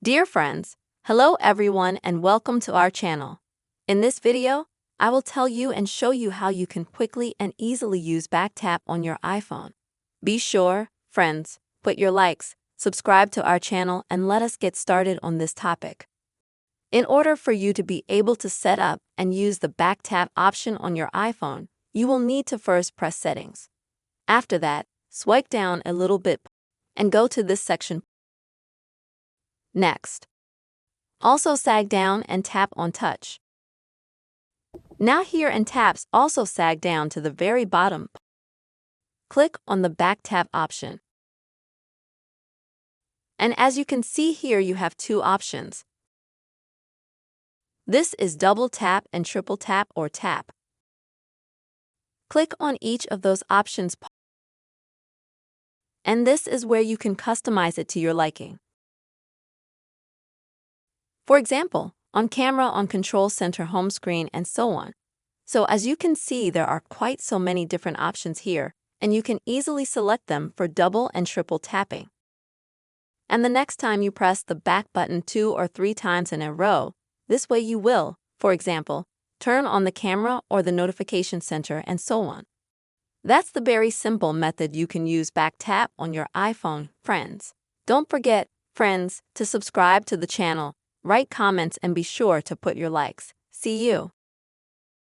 Dear friends, hello everyone and welcome to our channel. In this video, I will tell you and show you how you can quickly and easily use BackTap on your iPhone. Be sure, friends, put your likes, subscribe to our channel and let us get started on this topic. In order for you to be able to set up and use the BackTap option on your iPhone, you will need to first press Settings. After that, swipe down a little bit and go to this section. Next, also sag down and tap on Touch. Now here and taps also sag down to the very bottom. Click on the BackTap option. And as you can see here, you have two options. This is double tap and triple tap or tap. Click on each of those options. And this is where you can customize it to your liking. For example, on camera, on control center, home screen, and so on. So as you can see, there are quite so many different options here, and you can easily select them for double and triple tapping. And the next time you press the back button 2 or 3 times in a row, this way you will, for example, turn on the camera or the notification center and so on. That's the very simple method you can use BackTap on your iPhone, friends. Don't forget, friends, to subscribe to the channel, write comments and be sure to put your likes. See you.